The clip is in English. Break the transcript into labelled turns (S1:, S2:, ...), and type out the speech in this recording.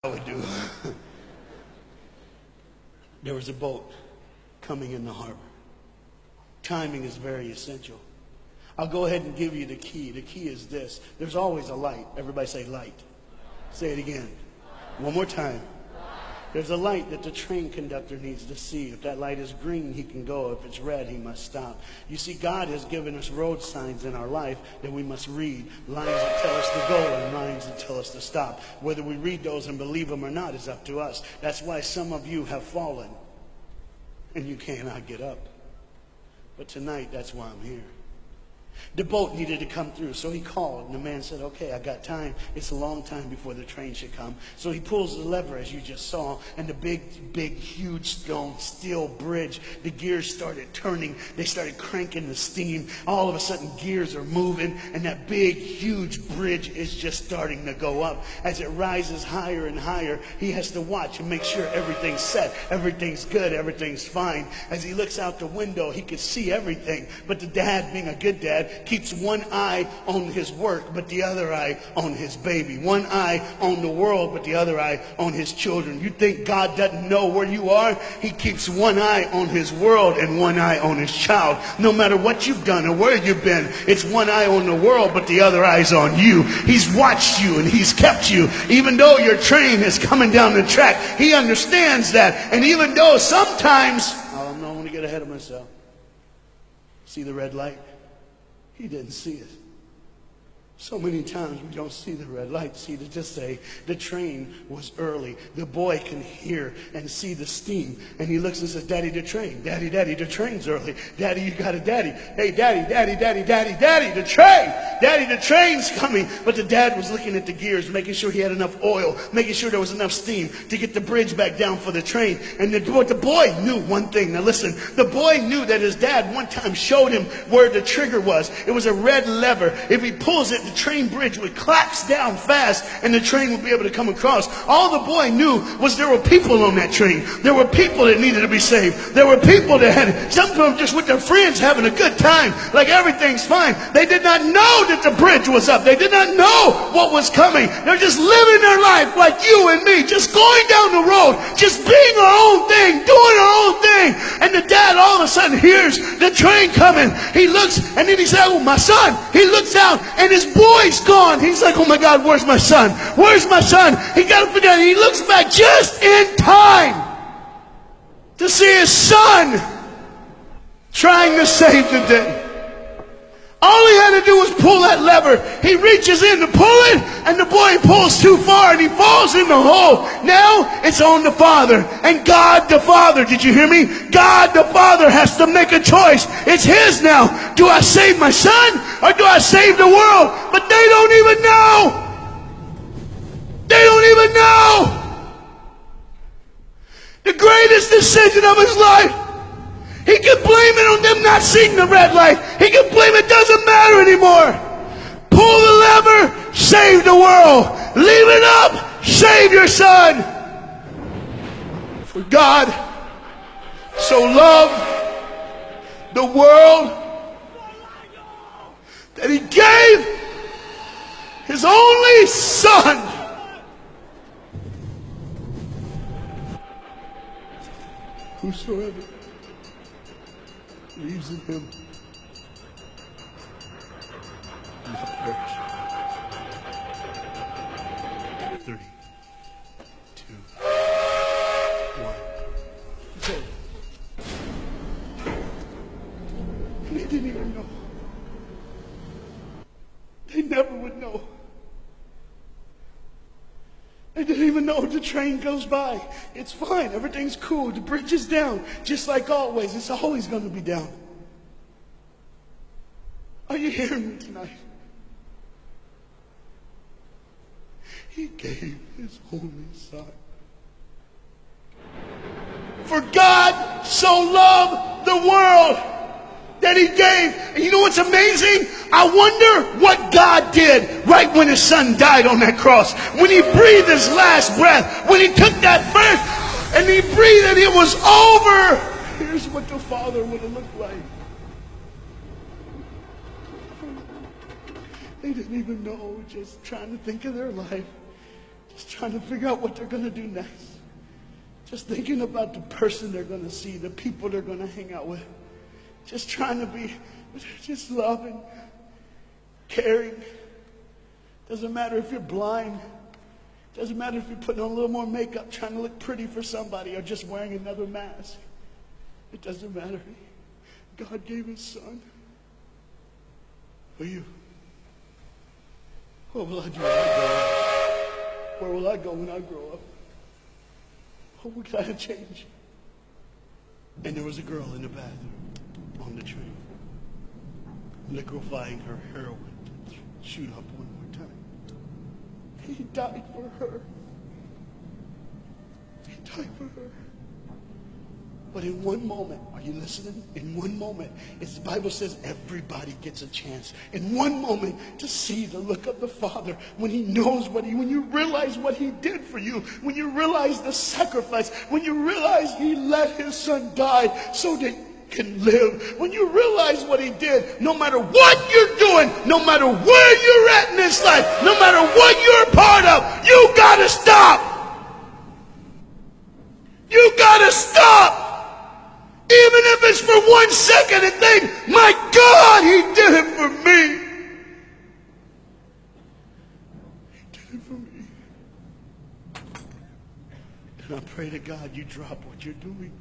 S1: I would do. There was a boat coming in the harbor. Timing is very essential. I'll go ahead and give you the key. The key is this. There's always a light. Everybody say light. Say it again. One more time. There's a light that the train conductor needs to see. If that light is green, he can go. If it's red, he must stop. You see, God has given us road signs in our life that we must read. Lines that tell us to go and lines that tell us to stop. Whether we read those and believe them or not is up to us. That's why some of you have fallen and you cannot get up. But tonight, that's why I'm here. The boat needed to come through, so he called, and the man said, okay, I got time. It's a long time before the train should come. So he pulls the lever, as you just saw, and the big, huge steel bridge, the gears started turning. They started cranking the steam. All of a sudden, gears are moving, and that big, huge bridge is just starting to go up. As it rises higher and higher, he has to watch and make sure everything's set, everything's good, everything's fine. As he looks out the window, he can see everything, but the dad, being a good dad, keeps one eye on his work, but the other eye on his baby. One eye on the world, but the other eye on his children. You think God doesn't know where you are? He keeps one eye on his world and one eye on his child. No matter what you've done or where you've been, it's one eye on the world, but the other eye's on you. He's watched you and he's kept you. Even though your train is coming down the track, he understands that. And even though sometimes, I don't want to get ahead of myself. See the red light? He didn't see it. So many times we don't see the red light. See, to just say the train was early. The boy can hear and see the steam. And he looks and says, Daddy, the train. Daddy, the train's early. Daddy, you got a daddy. Hey, Daddy, the train. Daddy, the train's coming. But the dad was looking at the gears, making sure he had enough oil, making sure there was enough steam to get the bridge back down for the train. And the boy knew one thing. Now listen, the boy knew that his dad one time showed him where the trigger was. It was a red lever. If he pulls it, the train bridge would collapse down fast and the train would be able to come across. All the boy knew was there were people on that train. There were people that needed to be saved. There were people that had, some of them just with their friends having a good time, like everything's fine. They did not know that the bridge was up. They did not know what was coming. They're just living their life like you and me, just going down the road, just being our own thing, doing our own thing. And the dad all of a sudden hears the train coming. He looks and then he said, oh, my son. He looks out and his boy's gone. He's like, oh my God, where's my son? Where's my son? He got up and he looks back just in time to see his son trying to save the day. All he had to do was pull that lever. He reaches in to pull it, and the boy pulls too far, and he falls in the hole. Now it's on the father. And God the Father, did you hear me? God the Father has to make a choice. It's his now. Do I save my son, or do I save the world? But they don't even know. They don't even know. The greatest decision of his life. He can blame it on them not seeing the red light. He can blame it doesn't matter anymore. Pull the lever, save the world. Leave it up, save your son. For God so loved the world that he gave his only son. Whosoever believes in him will not perish. 3, 2, 1. So, and they didn't even know. They never would know. They didn't even know the train goes by. It's fine. Everything's cool. The bridge is down. Just like always. It's always going to be down. Are you hearing me tonight? He gave his only son. For God so loved the world that he gave. And you know what's amazing? I wonder what God did right when his son died on that cross. When he breathed his last breath. When he took that breath and he breathed and it was over. Here's what the Father would have looked like. They didn't even know, just trying to think of their life. Just trying to figure out what they're going to do next. Just thinking about the person they're going to see, the people they're going to hang out with. Just trying to be just loving, caring. Doesn't matter if you're blind. Doesn't matter if you're putting on a little more makeup, trying to look pretty for somebody, or just wearing another mask. It doesn't matter. God gave his son for you. What will I do when I grow up? Where will I go when I grow up? What would I change? And there was a girl in the bathroom on the train, liquefying her heroin to shoot up one more time. He died for her. He died for her. But in one moment, are you listening? In one moment, as the Bible says, everybody gets a chance. In one moment, to see the look of the Father when he knows when you realize what he did for you, when you realize the sacrifice, when you realize he let his son die so that you can live, when you realize what he did, no matter what you're doing, no matter where you're at in this life, no matter what you're a part of, you gotta stop. You gotta stop. Even if it's for 1 second, and think, my God, he did it for me. He did it for me. And I pray to God you drop what you're doing.